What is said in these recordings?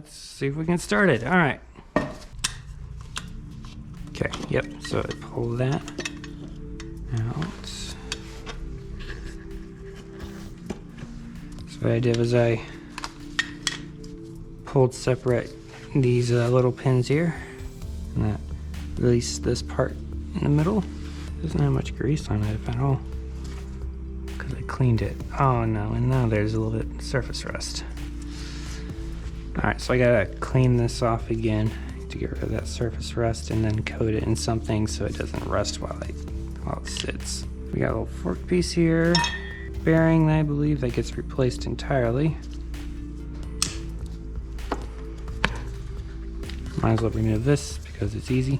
let's see if we can start it. All right. Okay, yep, so I pull that out. So what I did was I pulled separate these little pins here, and that released this part in the middle. Doesn't have much grease on it at all, because I cleaned it. Oh no, and now there's a little bit surface rust. Alright, so I gotta clean this off again to get rid of that surface rust and then coat it in something so it doesn't rust while it sits. We got a little fork piece here, bearing I believe that gets replaced entirely. Might as well remove this because it's easy.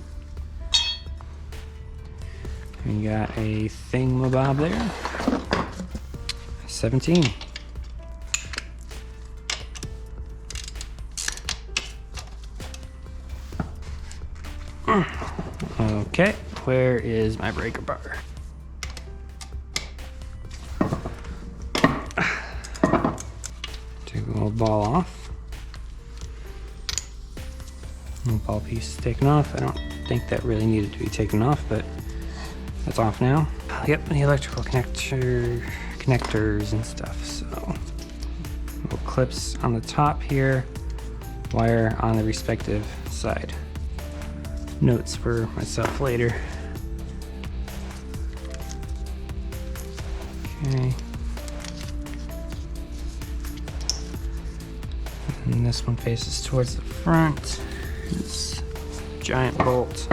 And you got a thingamabob there. 17. Okay, where is my breaker bar? Take a little ball off. Little ball piece taken off. I don't think that really needed to be taken off, but that's off now. Yep, the electrical connectors and stuff. So little clips on the top here, wire on the respective side. Notes for myself later. Okay. And this one faces towards the front. This giant bolt.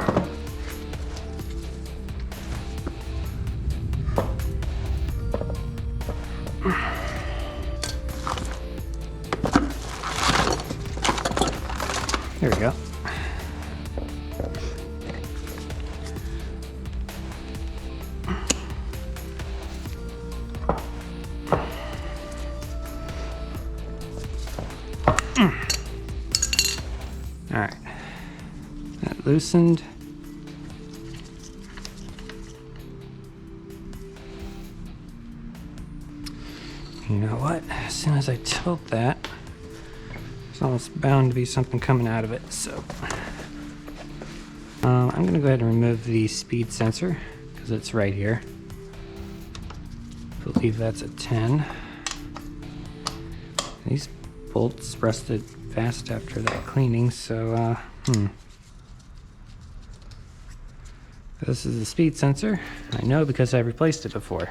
There we go. Alright, that loosened. You know what? As soon as I tilt that, there's almost bound to be something coming out of it. So I'm going to go ahead and remove the speed sensor because it's right here. I believe that's a 10. These bolts rusted fast after that cleaning, so this is the speed sensor. I know because I replaced it before.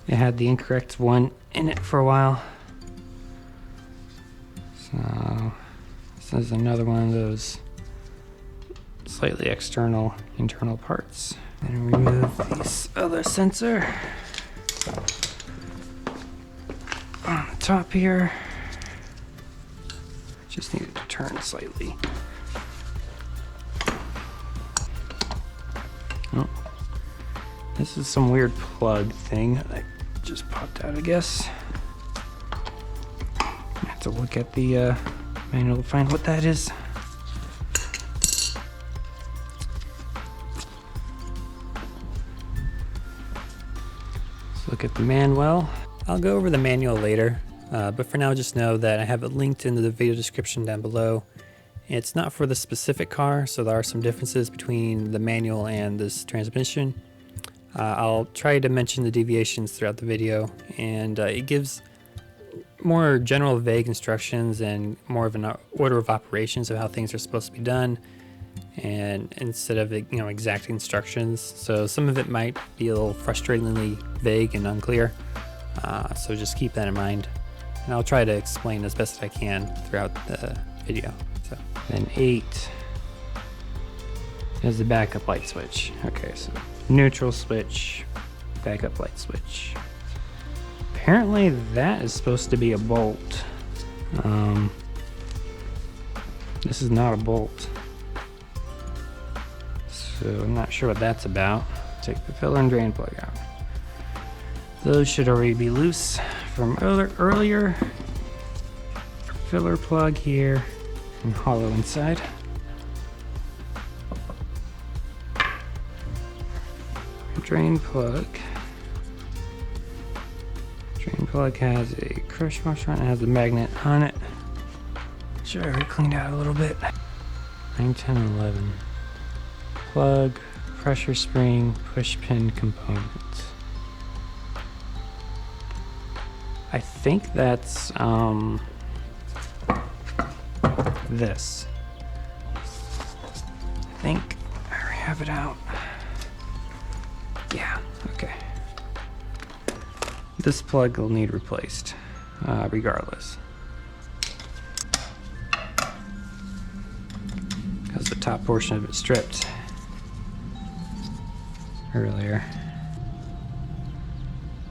It had the incorrect one in it for a while. So this is another one of those slightly internal parts. And remove this other sensor on the top here. Just needed to turn slightly. Oh, this is some weird plug thing that just popped out, I guess. I have to look at the manual to find what that is. Let's look at the manual. I'll go over the manual later. But for now, just know that I have it linked in the video description down below. It's not for the specific car, so there are some differences between the manual and this transmission. I'll try to mention the deviations throughout the video, and it gives more general vague instructions and more of an order of operations of how things are supposed to be done, and instead of exact instructions. So some of it might be a little frustratingly vague and unclear, so just keep that in mind. And I'll try to explain as best I can throughout the video. So then 8 is the backup light switch. Okay, so neutral switch, backup light switch. Apparently that is supposed to be a bolt. This is not a bolt. So I'm not sure what that's about. Take the filler and drain plug out. Those should already be loose from earlier. Filler plug here and hollow inside. Drain plug. Drain plug has a crush washer on it. It has a magnet on it. sure I cleaned out a little bit. 9, 10, 11. Plug, pressure spring, push pin component. I think that's this. I think I already have it out. Yeah, okay. This plug will need replaced, regardless. Because the top portion of it stripped earlier.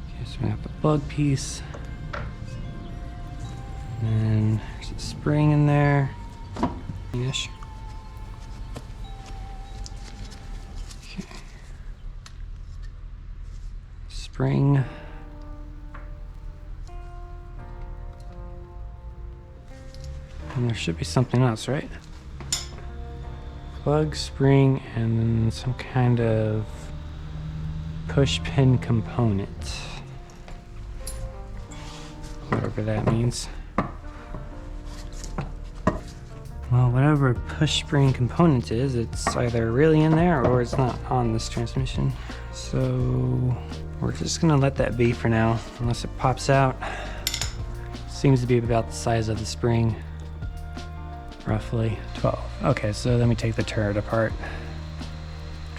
Okay, so we have the plug piece. And there's a spring in there. Ish. Okay. Spring. And there should be something else, right? Plug, spring, and then some kind of push pin component. Whatever that means. Well, whatever push spring component is, it's either really in there or it's not on this transmission. So we're just gonna let that be for now, unless it pops out. Seems to be about the size of the spring, roughly 12. Okay, so let me take the turret apart.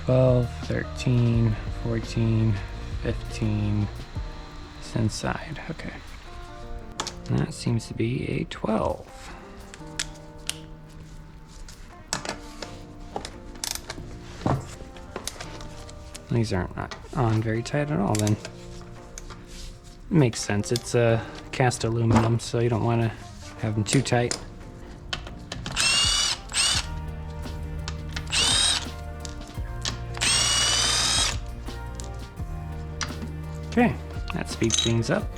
12, 13, 14, 15, it's inside, okay. And that seems to be a 12. These aren't on very tight at all then. Makes sense, it's cast aluminum, so you don't want to have them too tight. Okay, that speeds things up.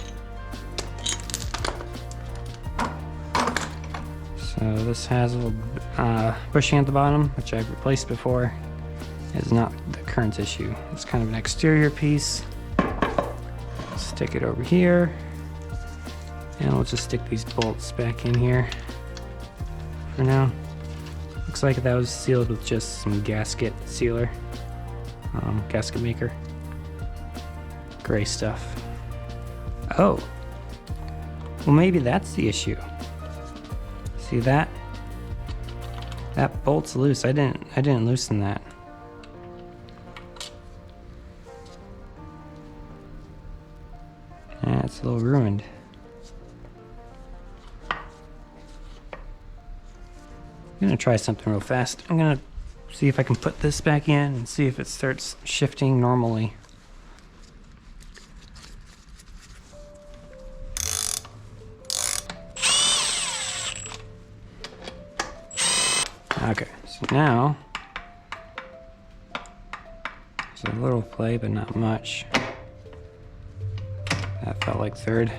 So this has a little bushing at the bottom, which I've replaced before. Is not the current issue. It's kind of an exterior piece. Stick it over here. And we'll just stick these bolts back in here for now. Looks like that was sealed with just some gasket sealer, gasket maker. Gray stuff. Oh, well maybe that's the issue. See that? That bolt's loose. I didn't loosen that. Yeah, it's a little ruined. I'm gonna try something real fast. I'm gonna see if I can put this back in and see if it starts shifting normally. Okay, so now there's a little play, but not much. That felt like third.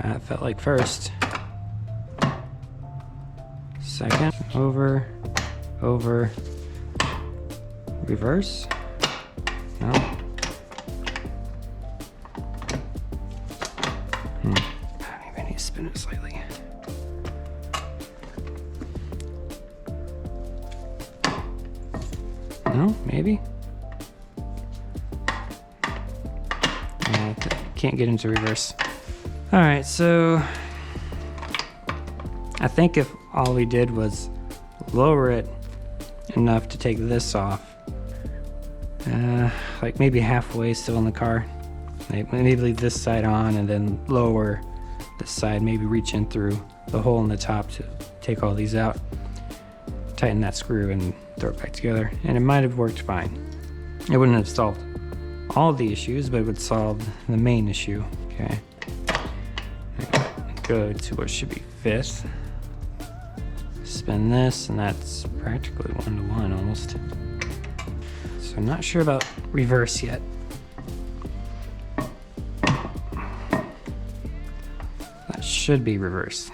That felt like first. Second, over, over, reverse. No. Maybe I need to spin it slightly. No, maybe. Can't get into reverse. All right, so I think if all we did was lower it enough to take this off, like maybe halfway still in the car, maybe leave this side on and then lower this side, maybe reach in through the hole in the top to take all these out, tighten that screw and throw it back together, and it might have worked fine. It wouldn't have solved all the issues, but it would solve the main issue. Okay. Go to what should be fifth. Spin this, and that's practically 1-to-1 almost. So I'm not sure about reverse yet. That should be reverse.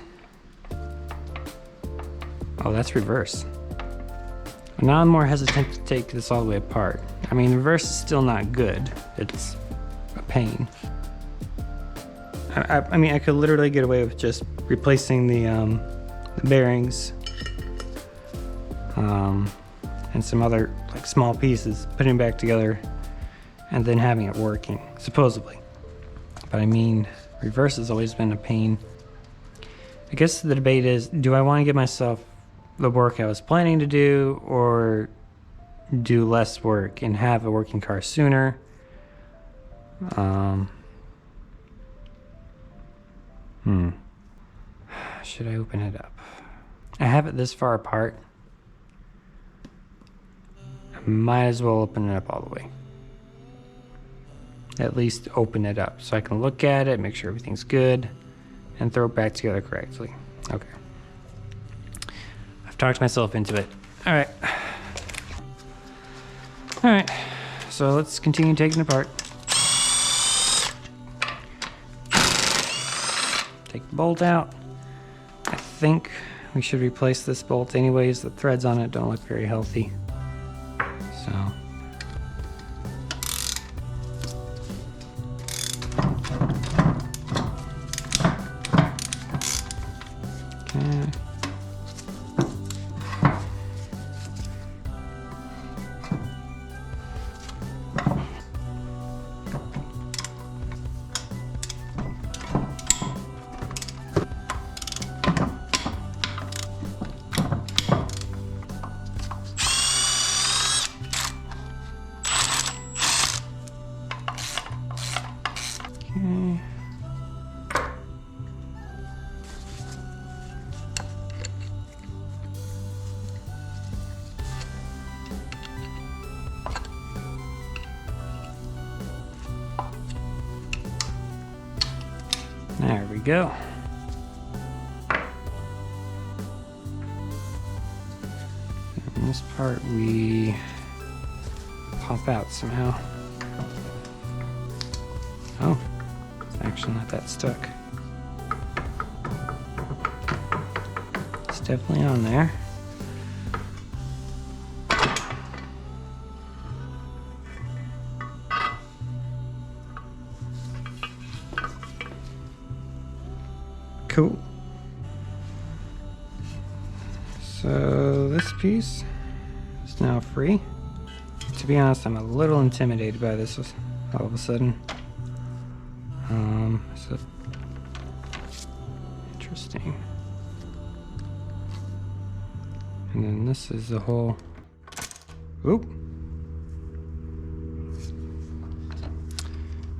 Oh, that's reverse. Now I'm more hesitant to take this all the way apart. I mean, reverse is still not good. It's a pain. I mean, I could literally get away with just replacing the bearings and some other like small pieces, putting them back together, and then having it working, supposedly. But I mean, reverse has always been a pain. I guess the debate is, do I want to give myself the work I was planning to do, or do less work and have a working car sooner? Should I open it up? I have it this far apart. I might as well open it up all the way. At least open it up so I can look at it, make sure everything's good, and throw it back together correctly. Okay. I've talked myself into it. All right. All right. So let's continue taking it apart. Take the bolt out. I think we should replace this bolt anyways. The threads on it don't look very healthy. So. Okay. There we go. And this part we pop out somehow. Oh, it's actually not that stuck. It's definitely on there. Cool. So this piece is now free. To be honest, I'm a little intimidated by this all of a sudden. So interesting. And then this is the whole. Oop.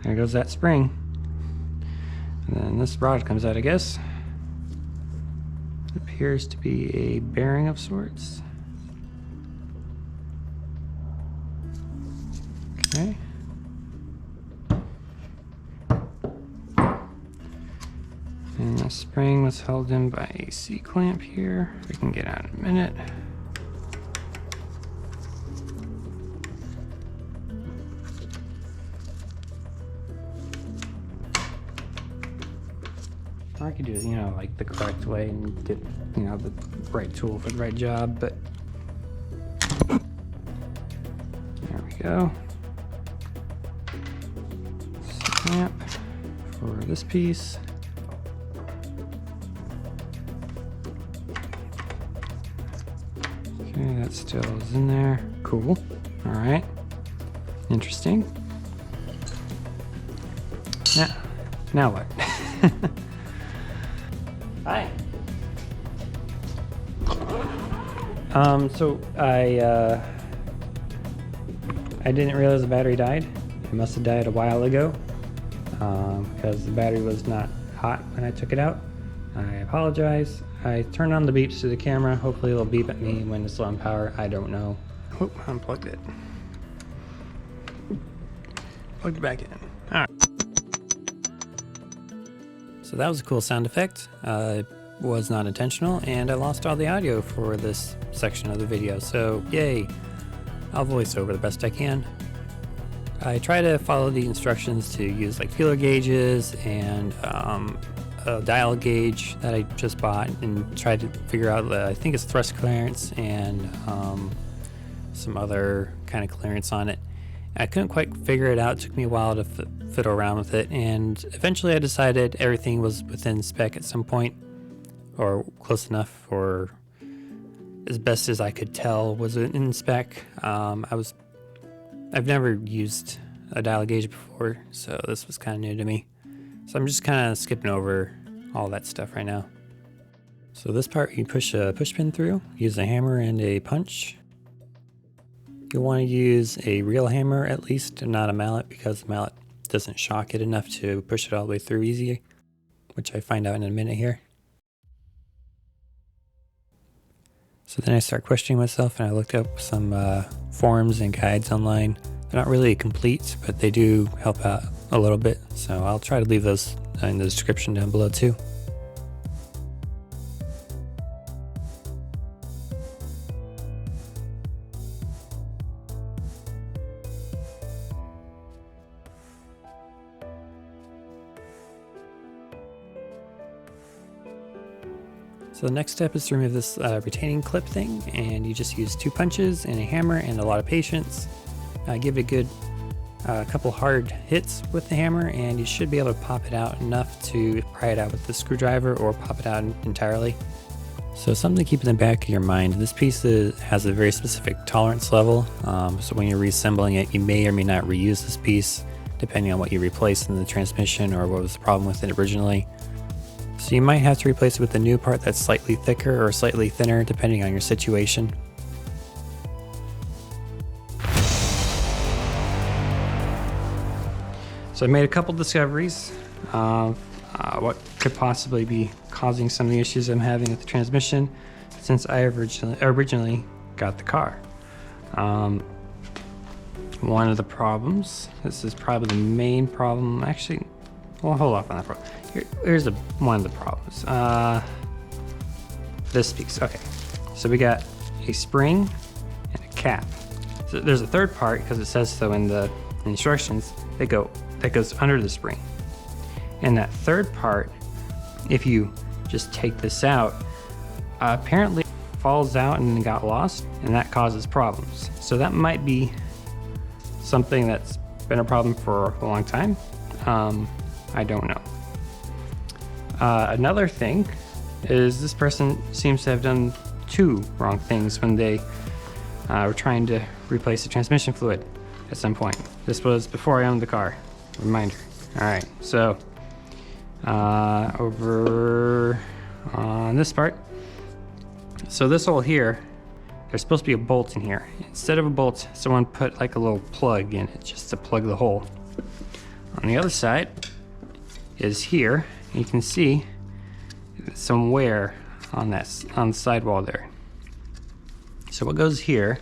There goes that spring. And then this rod comes out, I guess. It appears to be a bearing of sorts. Okay. And the spring was held in by a C-clamp here. We can get out in a minute. I could do it, you know, like the correct way and get, you know, the right tool for the right job, but there we go. Snap for this piece. Okay, that still is in there. Cool. All right. Interesting. Now what? Hi. So I didn't realize the battery died. It must have died a while ago because the battery was not hot when I took it out. I apologize. I turned on the beeps to the camera. Hopefully it'll beep at me when it's low on power. I don't know. Oh, unplugged it. Plugged it back in. All right. So that was a cool sound effect. It was not intentional, and I lost all the audio for this section of the video, so yay. I'll voice over the best I can. I try to follow the instructions to use like feeler gauges and a dial gauge that I just bought, and try to figure out, I think it's thrust clearance and some other kind of clearance on it. I couldn't quite figure it out. It took me a while to fiddle around with it, and eventually I decided everything was within spec at some point, or close enough, or as best as I could tell was in spec. I've never used a dial gauge before, so this was kind of new to me. So I'm just kind of skipping over all that stuff right now. So this part, you push a push pin through, use a hammer and a punch. You'll want to use a real hammer at least, and not a mallet, because the mallet doesn't shock it enough to push it all the way through easy, which I find out in a minute here. So then I start questioning myself, and I looked up some forums and guides online. They're not really complete, but they do help out a little bit, so I'll try to leave those in the description down below too. So the next step is to remove this retaining clip thing, and you just use 2 punches and a hammer and a lot of patience. Give it a good couple hard hits with the hammer, and you should be able to pop it out enough to pry it out with the screwdriver or pop it out entirely. So something to keep in the back of your mind, this piece has a very specific tolerance level, so when you're reassembling it, you may or may not reuse this piece depending on what you replaced in the transmission or what was the problem with it originally. So you might have to replace it with a new part that's slightly thicker or slightly thinner depending on your situation. So I made a couple discoveries of what could possibly be causing some of the issues I'm having with the transmission since I originally got the car. One of the problems, this is probably the main problem, actually, we'll hold off on that problem. Here's one of the problems. This piece, okay. So we got a spring and a cap. So there's a third part, because it says so in the instructions, that goes under the spring. And that third part, if you just take this out, apparently falls out and got lost, and that causes problems. So that might be something that's been a problem for a long time. I don't know. Another thing is this person seems to have done 2 wrong things when they were trying to replace the transmission fluid at some point. This was before I owned the car. Reminder. Alright, so over on this part. So this hole here, there's supposed to be a bolt in here. Instead of a bolt, someone put like a little plug in it just to plug the hole. On the other side is here. You can see some wear on the sidewall there. So what goes here,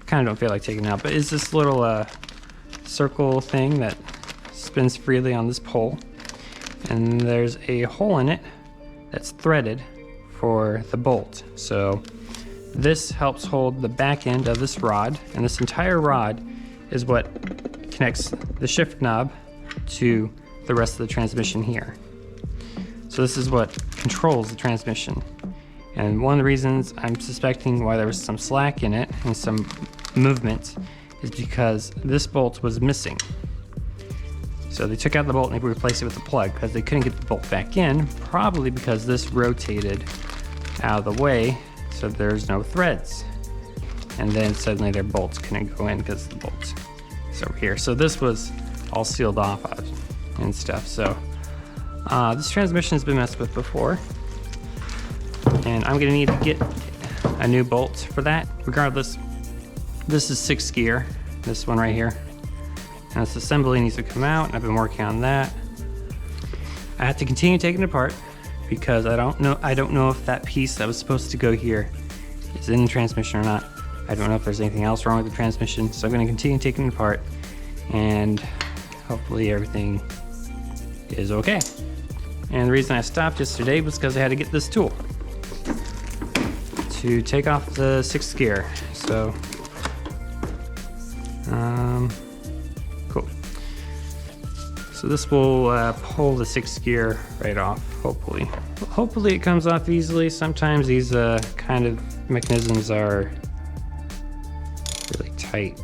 kind of don't feel like taking it out, but is this little circle thing that spins freely on this pole, and there's a hole in it that's threaded for the bolt. So this helps hold the back end of this rod, and this entire rod is what connects the shift knob to the rest of the transmission here. So this is what controls the transmission. And one of the reasons I'm suspecting why there was some slack in it and some movement is because this bolt was missing. So they took out the bolt and they replaced it with the plug because they couldn't get the bolt back in, probably because this rotated out of the way so there's no threads. And then suddenly their bolts couldn't go in because the bolts is over here. So this was all sealed off and stuff. So this transmission has been messed with before, and I'm gonna need to get a new bolt for that. Regardless, this is 6th gear, this one right here. And this assembly needs to come out, and I've been working on that. I have to continue taking it apart because I don't know if that piece that was supposed to go here is in the transmission or not. I don't know if there's anything else wrong with the transmission, so I'm gonna continue taking it apart, and hopefully everything is okay. And the reason I stopped yesterday was because I had to get this tool to take off the 6th gear. So, cool. So this will pull the 6th gear right off, hopefully. Hopefully it comes off easily. Sometimes these kind of mechanisms are really tight.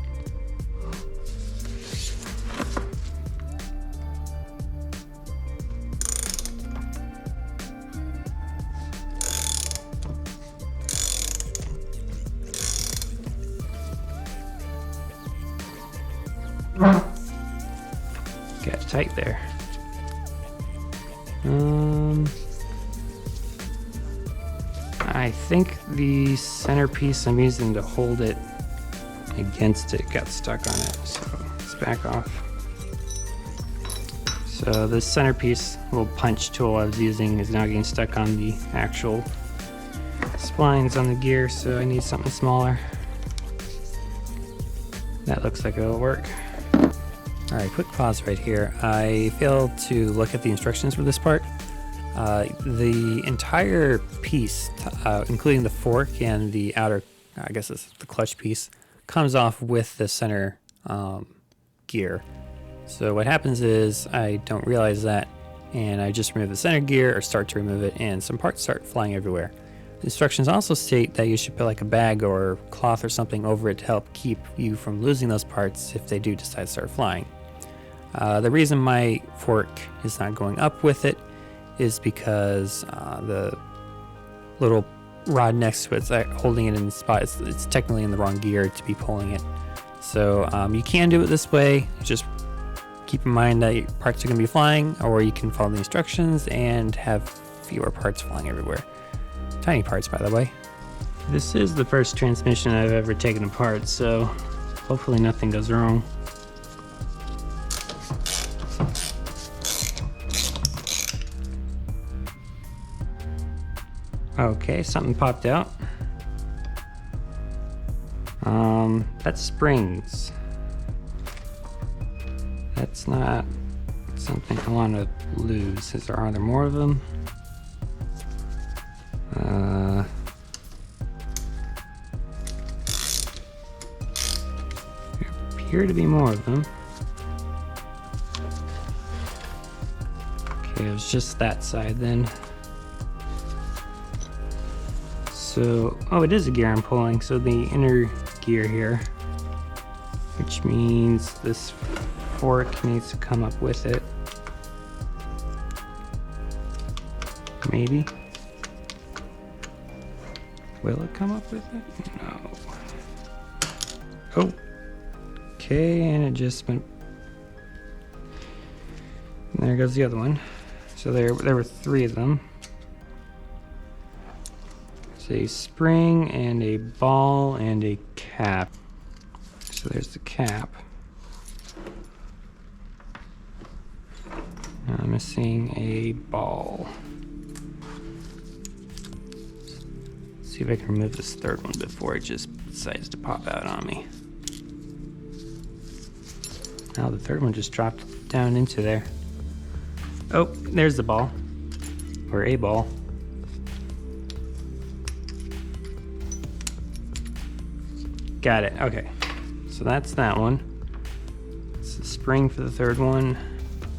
Got tight there. I think the centerpiece I'm using to hold it against it got stuck on it, so let's back off. So this centerpiece, little punch tool I was using, is now getting stuck on the actual splines on the gear, so I need something smaller. That looks like it'll work. Alright, quick pause right here. I failed to look at the instructions for this part. The entire piece, including the fork and the outer, I guess it's the clutch piece, comes off with the center gear. So what happens is I don't realize that, and I just remove the center gear or start to remove it, and some parts start flying everywhere. The instructions also state that you should put like a bag or cloth or something over it to help keep you from losing those parts if they do decide to start flying. The reason my fork is not going up with it is because the little rod next to it's holding it in the spot. It's technically in the wrong gear to be pulling it. So you can do it this way. Just keep in mind that your parts are going to be flying, or you can follow the instructions and have fewer parts flying everywhere. Tiny parts, by the way. This is the first transmission I've ever taken apart, so hopefully nothing goes wrong. Okay, something popped out. That's springs. That's not something I want to lose. Are there more of them? There appear to be more of them. Okay, it was just that side then. So, oh, it is a gear I'm pulling, so the inner gear here, which means this fork needs to come up with it. Maybe. Will it come up with it? No. Oh. Okay, and it just went. And there goes the other one. So there were 3 of them. A spring and a ball and a cap. So there's the cap. Now I'm missing a ball. Let's see if I can remove this third one before it just decides to pop out on me. Now the third one just dropped down into there. Oh, there's the ball. Or a ball. Got it, okay. So that's that one. It's the spring for the third one.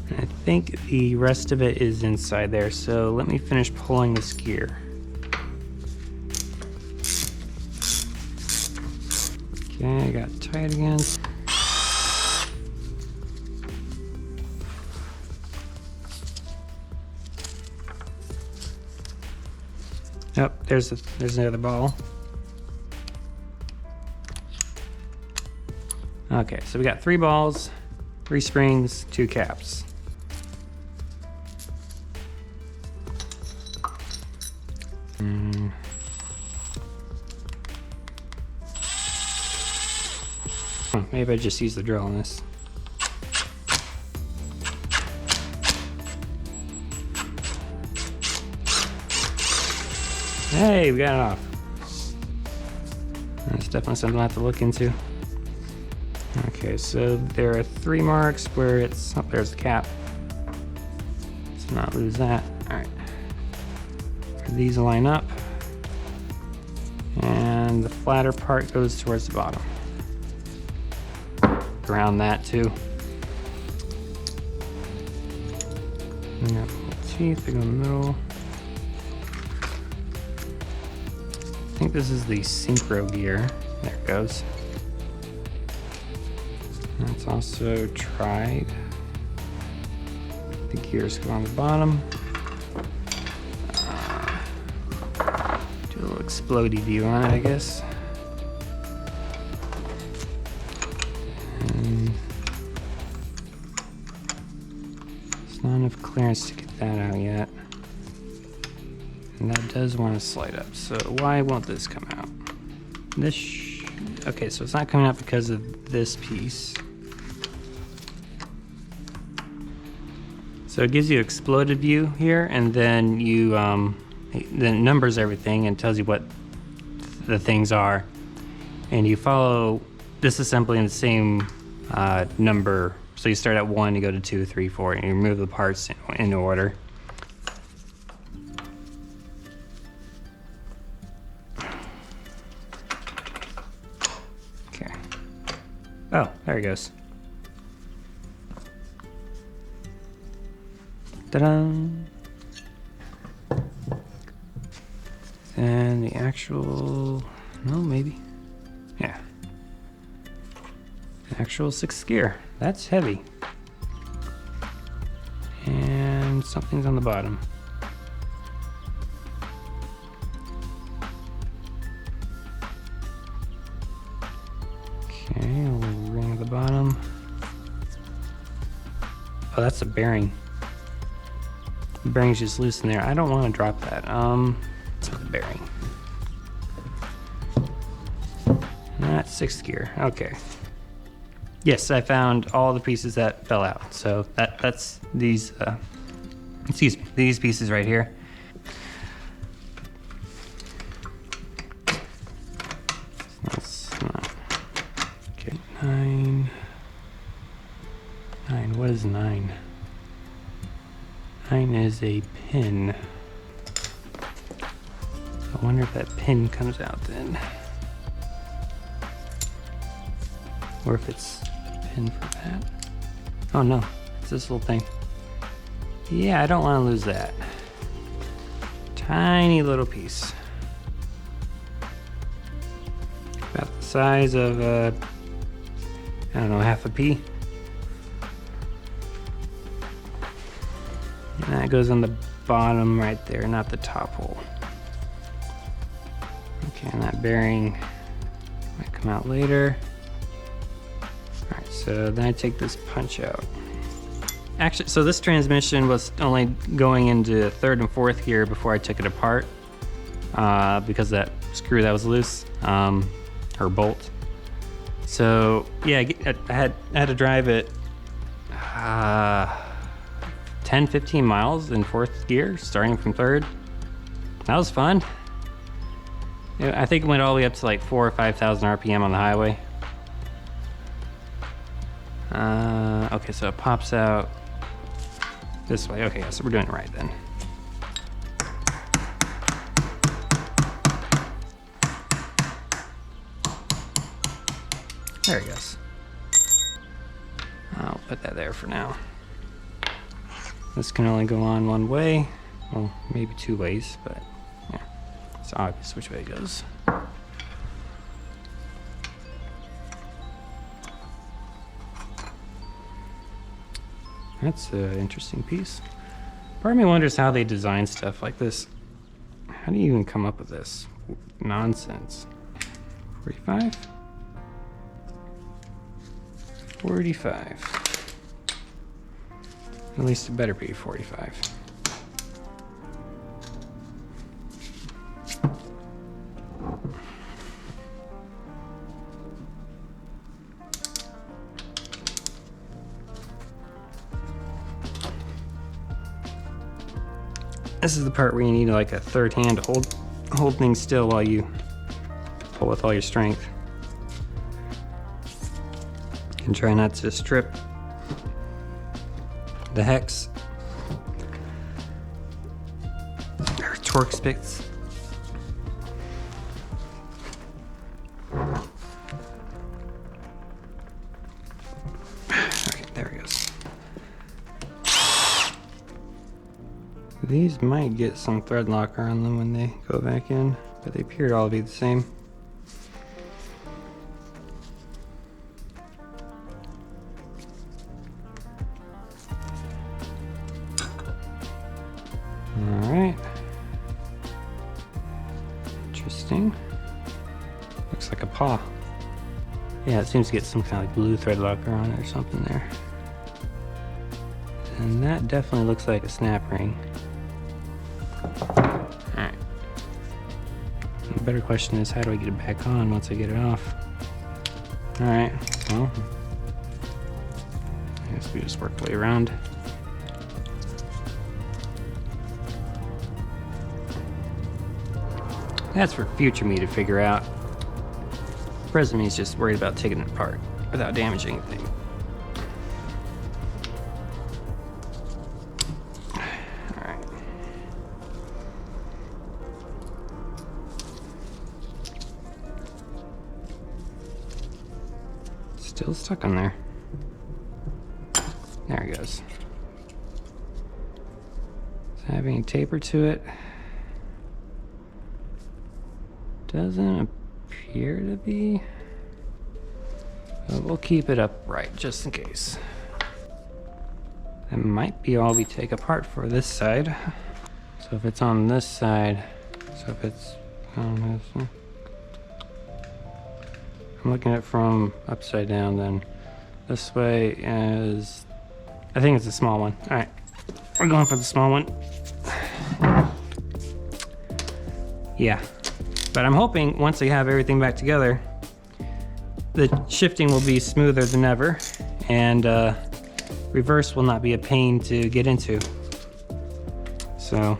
And I think the rest of it is inside there, so let me finish pulling this gear. Okay, I got tight again. Oh, there's another ball. Okay, so we got 3 balls, 3 springs, 2 caps. Oh, maybe I just use the drill on this. Hey, we got it off. That's definitely something I have to look into. Okay, so there are 3 marks where it's, oh, there's the cap. Let's not lose that. All right. These line up, and the flatter part goes towards the bottom. Around that too. And got little teeth, they go in the middle. I think this is the synchro gear. There it goes. That's also tried. The gears go on the bottom. Do a little explodey view on it, I guess. And enough clearance to get that out yet. And that does want to slide up. So why won't this come out? Okay, so it's not coming out because of this piece. So it gives you exploded view here, and then you then it numbers everything and tells you what the things are. And you follow disassembly in the same number. So you start at 1, you go to 2, 3, 4, and you remove the parts in order. Okay. Oh, there it goes. Ta-da! And the actual, no, maybe. Yeah. The actual 6th gear. That's heavy. And something's on the bottom. Okay, a little ring at the bottom. Oh, that's a bearing. The bearing's just loose in there. I don't want to drop that. It's the bearing. That's 6th gear. Okay. Yes, I found all the pieces that fell out. So that's these. Excuse me, these pieces right here. That's not. Okay, 9. 9. What is 9? 9 is a pin. I wonder if that pin comes out then. Or if it's a pin for that. Oh no, it's this little thing. Yeah, I don't want to lose that. Tiny little piece. About the size of, I don't know, half a pea. And that goes on the bottom right there, not the top hole. Okay, and that bearing might come out later. All right, so then I take this punch out. Actually, so this transmission was only going into 3rd and 4th gear before I took it apart because that screw that was loose, or bolt. So yeah, I had to drive it 10, 15 miles in 4th gear, starting from 3rd. That was fun. I think it went all the way up to like 4,000 or 5,000 RPM on the highway. Okay, so it pops out this way. Okay, so we're doing it right then. There it goes. I'll put that there for now. This can only go on one way. Well, maybe 2 ways, but yeah, it's obvious which way it goes. That's an interesting piece. Part of me wonders how they design stuff like this. How do you even come up with this nonsense? 45? 45. At least it better be 45. This is the part where you need like a 3rd hand to hold things still while you pull with all your strength. And try not to strip the hex or torque spits. Okay, there it goes. These might get some thread locker on them when they go back in, but they appear to all be the same. Alright. Interesting. Looks like a paw. Yeah, it seems to get some kind of like blue thread locker on it or something there. And that definitely looks like a snap ring. Alright. The better question is, how do I get it back on once I get it off? Alright, well, I guess we just work our way around. That's for future me to figure out. Present me is just worried about taking it apart without damaging anything. Alright. Still stuck on there. There it goes. Does it have any taper to it? Doesn't appear to be. But we'll keep it upright just in case. That might be all we take apart for this side. So if it's on this side, so if it's on this, I'm looking at it from upside down, then this way is, I think it's a small one. All right, we're going for the small one. Yeah, but I'm hoping once I have everything back together, the shifting will be smoother than ever, and reverse will not be a pain to get into. So,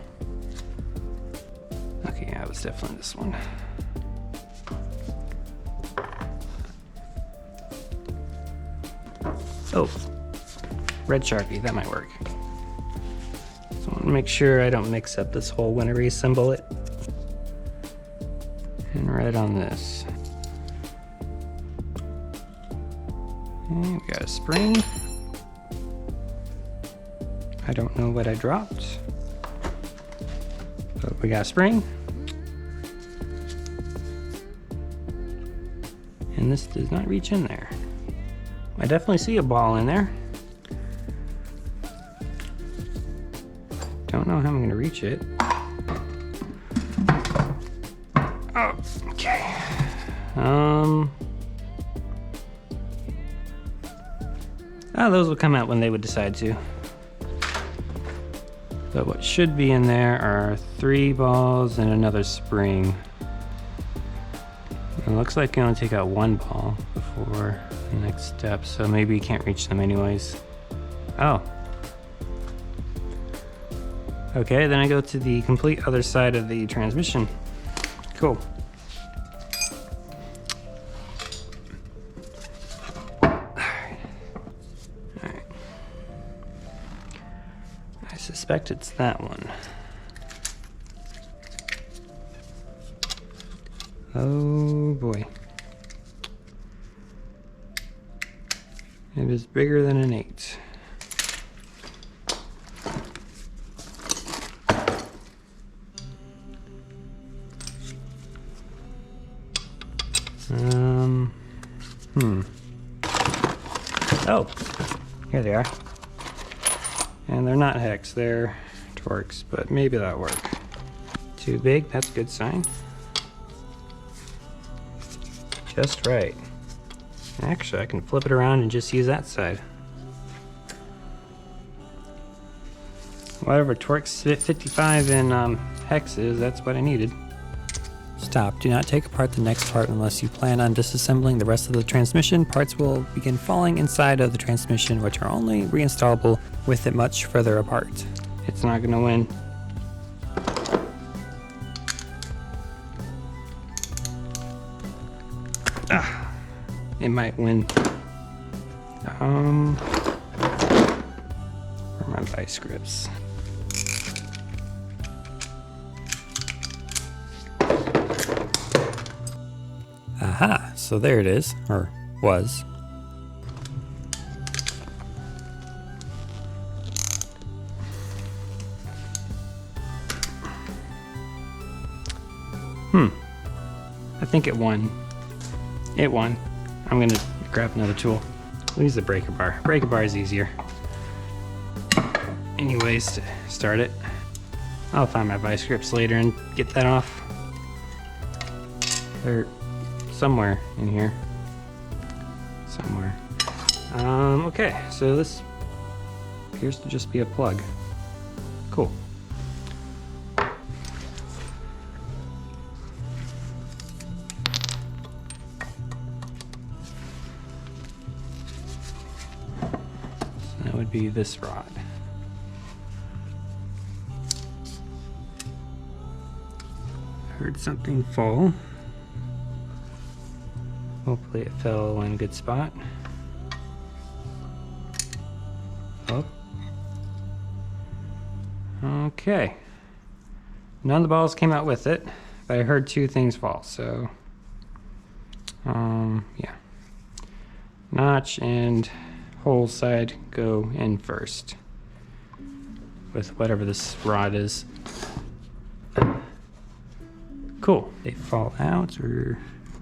okay, yeah, it was definitely this one. Oh, red Sharpie, that might work. So I want to make sure I don't mix up this hole when I reassemble it. And red on this. And we got a spring. I don't know what I dropped, but we got a spring. And this does not reach in there. I definitely see a ball in there. Don't know how I'm gonna reach it. Oh, okay. Those will come out when they would decide to. But what should be in there are 3 balls and another spring. It looks like you only take out 1 ball before the next step, so maybe you can't reach them anyways. Oh. Okay, then I go to the complete other side of the transmission. Cool. Alright. I suspect it's that one. Oh boy. It is bigger than an 8. Oh, here they are. And they're not hex, they're Torx, but maybe that'll work. Too big, that's a good sign. Just right. Actually, I can flip it around and just use that side. Whatever Torx 55 in hex is, that's what I needed. Stop. Do not take apart the next part unless you plan on disassembling the rest of the transmission. Parts will begin falling inside of the transmission, which are only reinstallable with it much further apart. It's not going to win. It might win. Where are my vice grips? Aha, so there it is, or was. I think it won. It won. I'm gonna grab another tool. We'll use the breaker bar. Breaker bar is easier. Anyways, to start it, I'll find my vice grips later and get that off. They're somewhere in here. Somewhere. Okay, so this appears to just be a plug. Cool. So that would be this rod. Heard something fall. Hopefully it fell in a good spot. Oh. Okay. None of the balls came out with it, but I heard two things fall, so yeah. Notch and hole side go in first with whatever this rod is. Cool. They fall out, or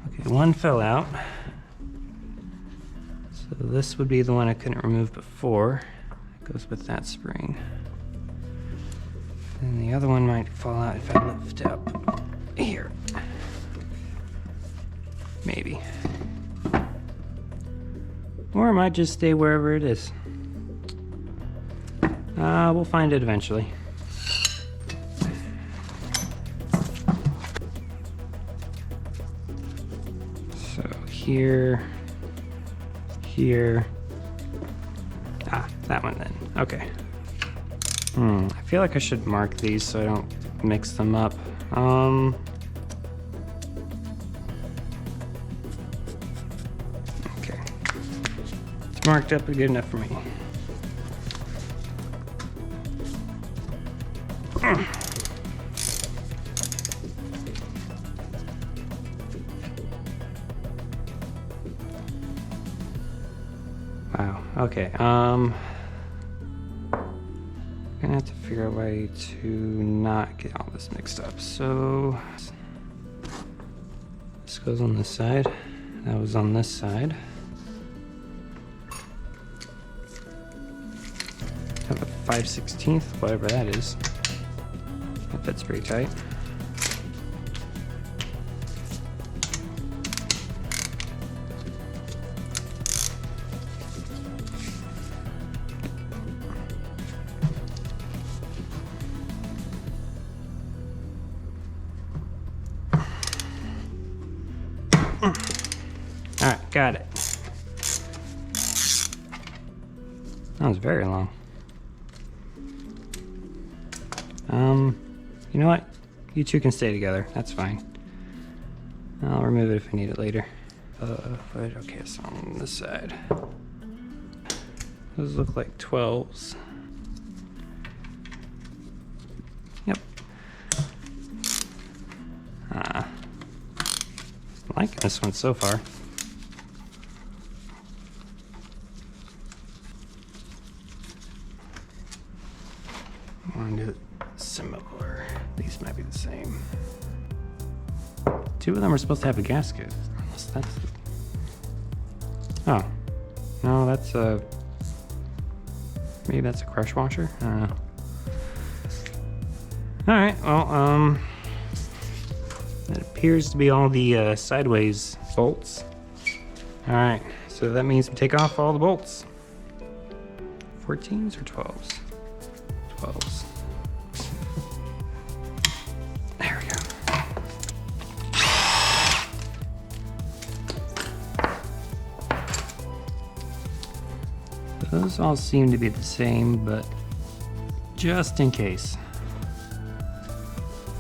okay, one fell out. So this would be the one I couldn't remove before. It goes with that spring. And the other one might fall out if I lift up here. Maybe. Or it might just stay wherever it is. We'll find it eventually. So here, here. Ah, that one then. Okay. I feel like I should mark these so I don't mix them up. Okay. It's marked up good enough for me. Wow, okay, gonna have to figure out a way to not get all this mixed up. So this goes on this side, that was on this side. Have a 5/16, whatever that is. That fits pretty tight. All right, got it. That was very long. You know what? You two can stay together. That's fine. I'll remove it if I need it later. But okay, so on this side. Those look like 12s. Yep. I'm liking this one so far. I want to do it similar. These might be the same. Two of them are supposed to have a gasket. Unless that's... Oh. No, that's a... Maybe that's a crush washer? I don't know. Alright, well, that appears to be all the sideways bolts. Alright, so that means we take off all the bolts. 14s or 12s? 12s. There we go. Those all seem to be the same, but just in case, I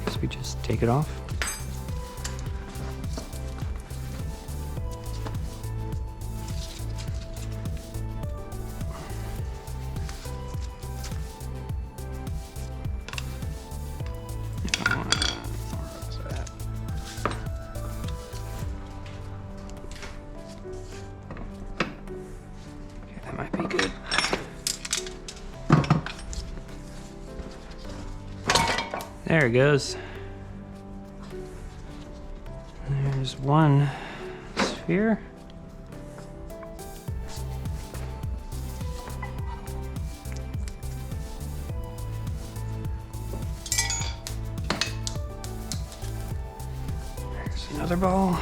guess we just take it off. Might be good. There it goes. There's one sphere. There's another ball.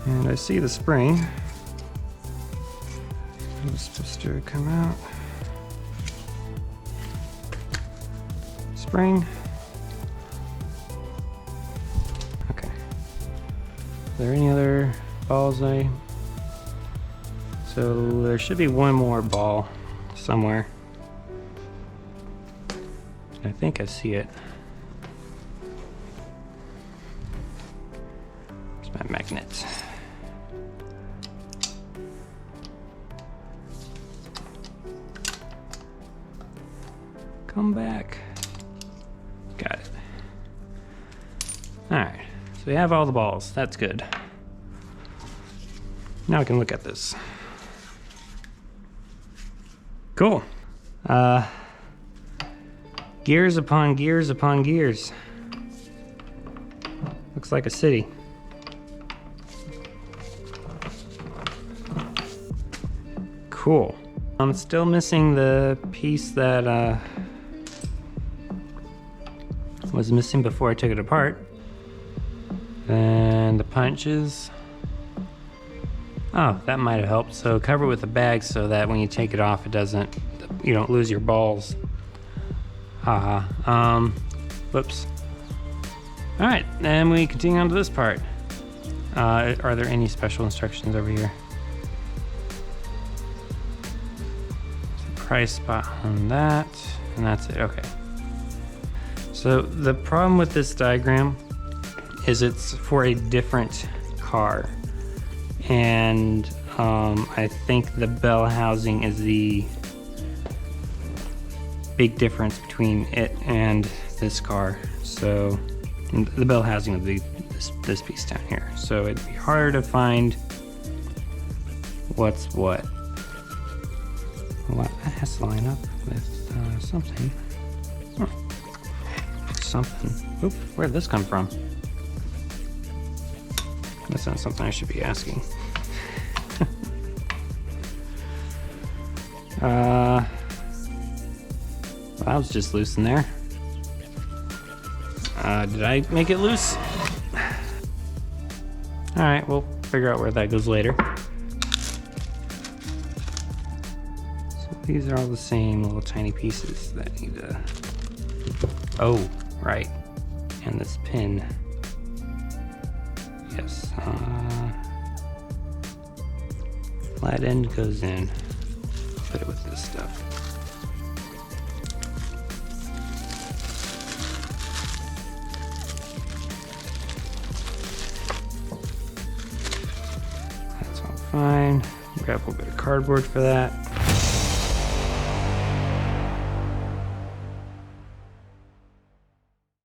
And I see the spring. It's supposed to come out. Spring. Okay. Are there any other balls So there should be one more ball somewhere. I think I see it. It's my magnet. Come back. Got it. All right, so we have all the balls. That's good. Now we can look at this. Cool. Gears upon gears upon gears. Looks like a city. Cool. I'm still missing the piece that was missing before I took it apart. And the punches. Oh, that might have helped. So cover it with a bag so that when you take it off, you don't lose your balls. Haha. Whoops. All right, then we continue on to this part. Are there any special instructions over here? Price spot on that, and that's it. Okay. So the problem with this diagram is it's for a different car. And I think the bell housing is the big difference between it and this car. So the bell housing would be this piece down here. So it'd be harder to find what's what. Well, that has to line up with something. Huh. Something. Oop, where did this come from? That's not something I should be asking. Well, that was just loose in there. Did I make it loose? All right, we'll figure out where that goes later. So these are all the same little tiny pieces that need to... Oh, right. And this pin. Yes. Flat end goes in. Put it with this stuff. That's all fine. Grab a little bit of cardboard for that.